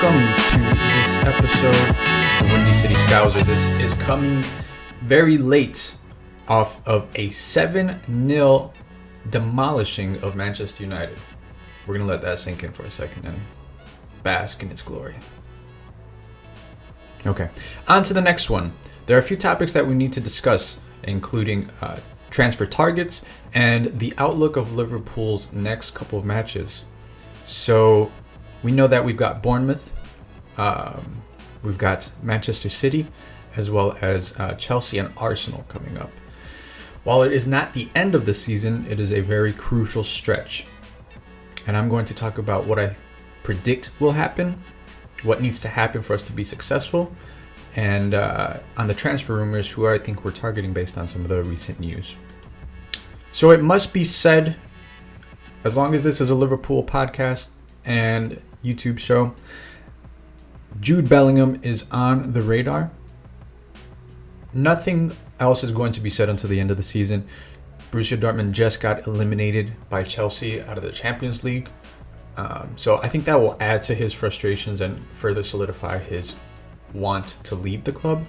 Welcome to this episode of Windy City Scouser. This is coming very late off of a 7-0 demolishing of Manchester United. We're going to let that sink in for a second and bask in its glory. Okay, on to the next one. There are a few topics that we need to discuss, including transfer targets and the outlook of Liverpool's next couple of matches. So we know that we've got Bournemouth, we've got Manchester City, as well as Chelsea and Arsenal coming up. While it is not the end of the season, it is a very crucial stretch. And I'm going to talk about what I predict will happen, what needs to happen for us to be successful, and on the transfer rumors, who I think we're targeting based on some of the recent news. So it must be said, as long as this is a Liverpool podcast and YouTube show, Jude Bellingham is on the radar. Nothing else is going to be said until the end of the season. Borussia Dortmund just got eliminated by Chelsea out of the Champions League. So I think that will add to his frustrations and further solidify his want to leave the club.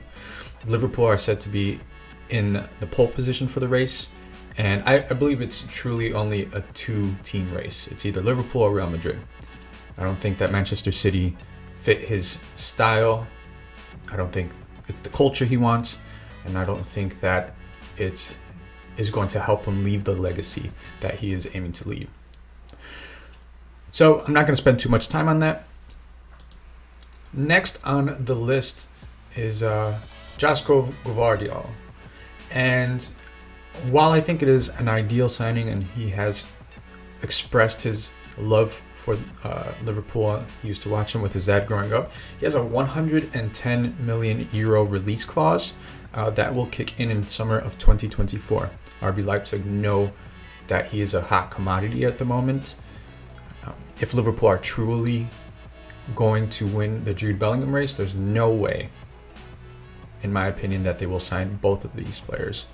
Liverpool are said to be in the pole position for the race. And I believe it's truly only a two-team race. It's either Liverpool or Real Madrid. I don't think that Manchester City fit his style. I don't think it's the culture he wants. And I don't think that it is going to help him leave the legacy that he is aiming to leave. So I'm not going to spend too much time on that. Next on the list is Josko Gvardiol. And while I think it is an ideal signing and he has expressed his love for Liverpool, he used to watch him with his dad growing up, he has a 110 million euro release clause that will kick in summer of 2024. RB Leipzig know that he is a hot commodity at the moment. If Liverpool are truly going to win the Jude Bellingham race, there's no way, in my opinion, that they will sign both of these players.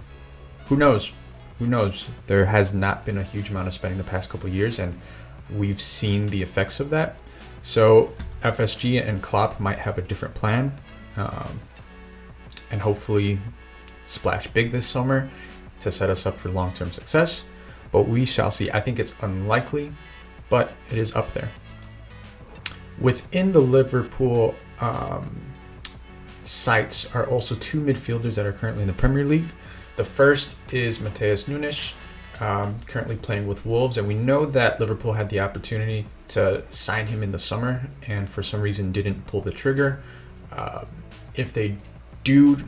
Who knows? Who knows? There has not been a huge amount of spending the past couple of years, and we've seen the effects of that. So FSG and Klopp might have a different plan, and hopefully splash big this summer to set us up for long-term success. But we shall see. I think it's unlikely, but it is up there. Within the Liverpool sites are also two midfielders that are currently in the Premier League. The first is Matheus Nunes, currently playing with Wolves, and we know that Liverpool had the opportunity to sign him in the summer and for some reason didn't pull the trigger. If they do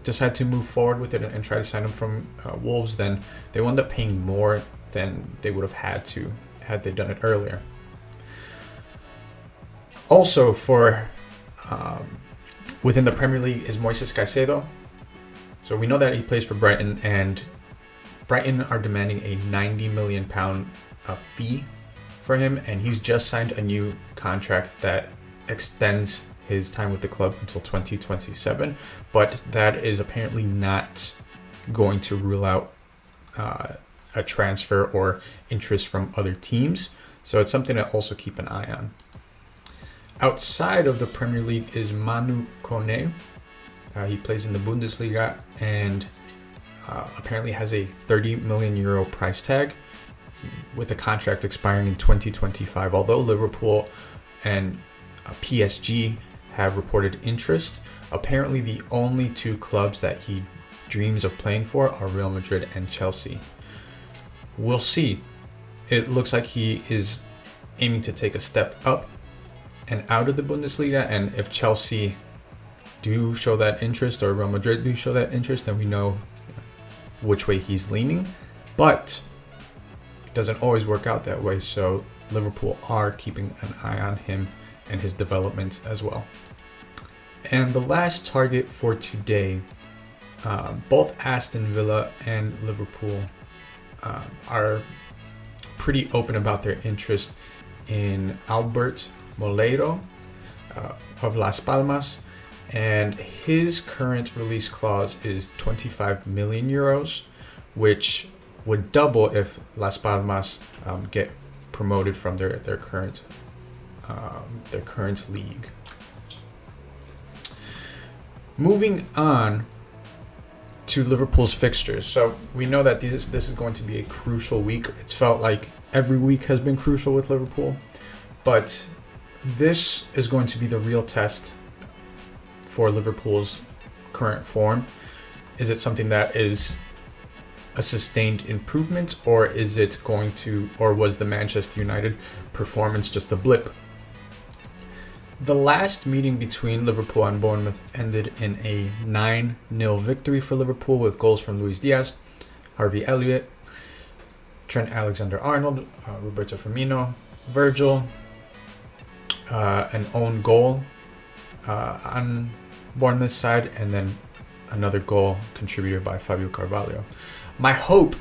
decide to move forward with it and try to sign him from Wolves, then they will end up paying more than they would have had to had they done it earlier. Also for within the Premier League is Moises Caicedo. So we know that he plays for Brighton, and Brighton are demanding a £90 million fee for him, and he's just signed a new contract that extends his time with the club until 2027, but that is apparently not going to rule out a transfer or interest from other teams. So it's something to also keep an eye on. Outside of the Premier League is Manu Kone. He plays in the Bundesliga and apparently has a 30 million euro price tag with a contract expiring in 2025. Although Liverpool and PSG have reported interest, apparently the only two clubs that he dreams of playing for are Real Madrid and Chelsea. We'll see. It looks like he is aiming to take a step up and out of the Bundesliga, and if Chelsea do show that interest or Real Madrid do show that interest, then we know which way he's leaning. But it doesn't always work out that way, so Liverpool are keeping an eye on him and his development as well. And the last target for today, both Aston Villa and Liverpool are pretty open about their interest in Albert Moleiro of Las Palmas, and his current release clause is 25 million euros, which would double if Las Palmas get promoted from their current their current league. Moving on to Liverpool's fixtures. So we know that this is going to be a crucial week. It's felt like every week has been crucial with Liverpool, but this is going to be the real test for Liverpool's current form. Is it something that is a sustained improvement, or is it going to, or was the Manchester United performance just a blip? The last meeting between Liverpool and Bournemouth ended in a 9-0 victory for Liverpool, with goals from Luis Diaz, Harvey Elliott, Trent Alexander-Arnold, Roberto Firmino, Virgil, an own goal on Bournemouth's side, and then another goal contributed by Fabio Carvalho. My hope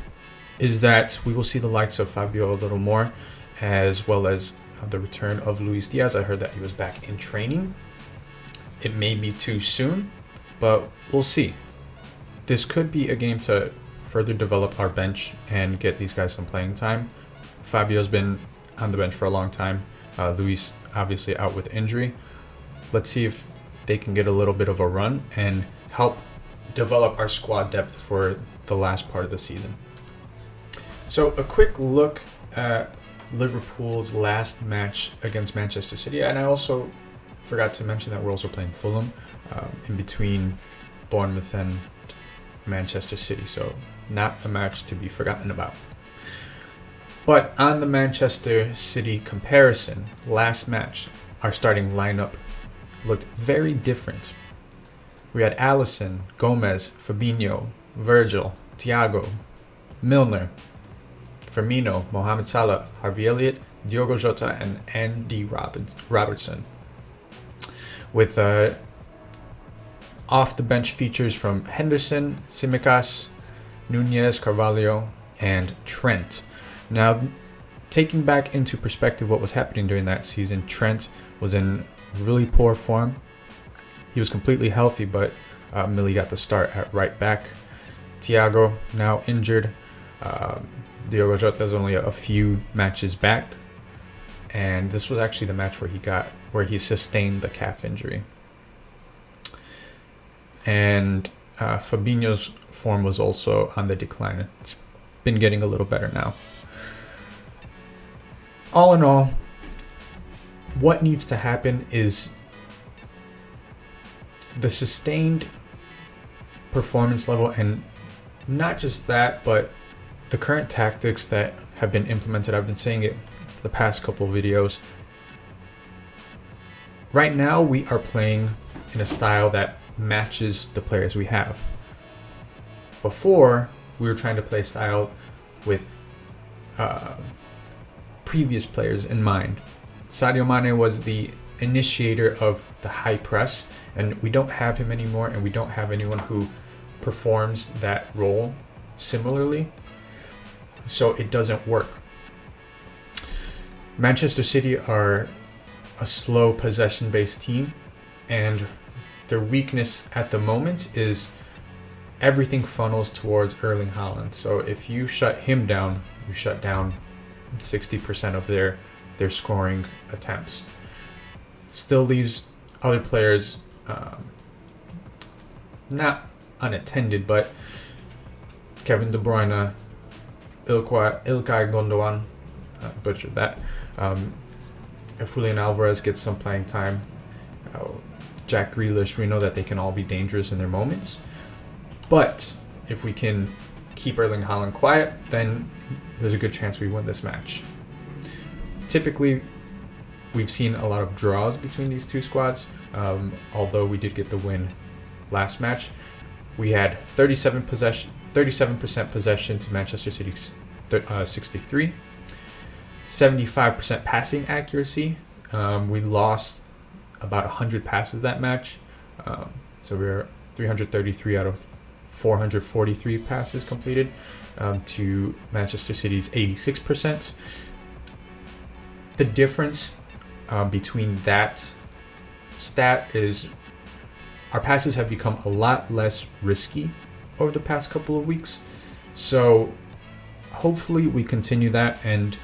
is that we will see the likes of Fabio a little more, as well as the return of Luis Diaz. I heard that he was back in training. It may be too soon, but we'll see. This could be a game to further develop our bench and get these guys some playing time. Fabio's been on the bench for a long time. Luis obviously out with injury. Let's see if they can get a little bit of a run and help develop our squad depth for the last part of the season. So a quick look at Liverpool's last match against Manchester City, and I also forgot to mention that we're also playing Fulham in between Bournemouth and Manchester City, so not a match to be forgotten about. But on the Manchester City comparison, last match, our starting lineup looked very different. We had Alisson, Gomez, Fabinho, Virgil, Thiago, Milner, Firmino, Mohamed Salah, Harvey Elliott, Diogo Jota, and Andy Robertson. With off-the-bench features from Henderson, Tsimikas, Nunez, Carvalho, and Trent. Now, taking back into perspective what was happening during that season, Trent was in really poor form. He was completely healthy, but Millie got the start at right back. Thiago, now injured. Diogo Jota is only a few matches back, and this was actually the match where he sustained the calf injury. And Fabinho's form was also on the decline. It's been getting a little better now. All in all, what needs to happen is the sustained performance level, and not just that, but the current tactics that have been implemented. I've been saying it for the past couple of videos. Right now, we are playing in a style that matches the players we have. Before, we were trying to play style with previous players in mind. Sadio Mane was the initiator of the high press, and we don't have him anymore, and we don't have anyone who performs that role similarly. So it doesn't work. Manchester City are a slow possession-based team, and their weakness at the moment is everything funnels towards Erling Haaland. So if you shut him down, you shut down 60% of their scoring attempts. Still leaves other players not unattended, but Kevin De Bruyne, Ilkay Gundogan, butchered that. If Julian Alvarez gets some playing time, Jack Grealish, we know that they can all be dangerous in their moments. But if we can keep Erling Haaland quiet, then there's a good chance we win this match. Typically, we've seen a lot of draws between these two squads, although we did get the win last match. We had 37% possession to Manchester City's 63%, 75% passing accuracy. We lost about 100 passes that match, so we were 333 out of 443 passes completed to Manchester City's 86%. The difference between that stat is our passes have become a lot less risky over the past couple of weeks. So hopefully we continue that, and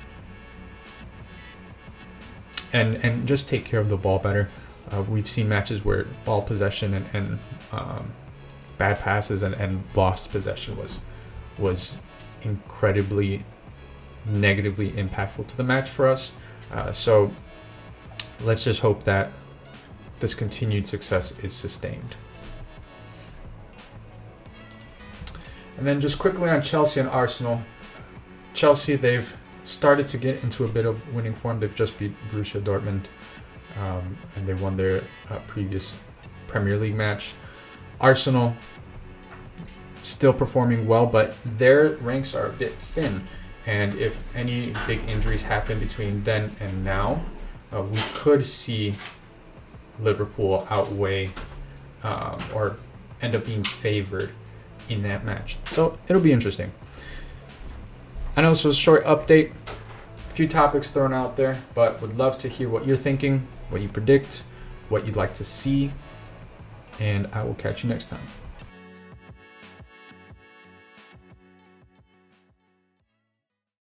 and just take care of the ball better. We've seen matches where ball possession and bad passes and lost possession was incredibly negatively impactful to the match for us. So let's just hope that this continued success is sustained. And then just quickly on Chelsea and Arsenal. Chelsea, they've started to get into a bit of winning form. They've just beat Borussia Dortmund, and they won their previous Premier League match. Arsenal still performing well, but their ranks are a bit thin. And if any big injuries happen between then and now, we could see Liverpool outweigh or end up being favored in that match. So it'll be interesting. I know this was a short update, a few topics thrown out there, but would love to hear what you're thinking, what you predict, what you'd like to see, and I will catch you next time.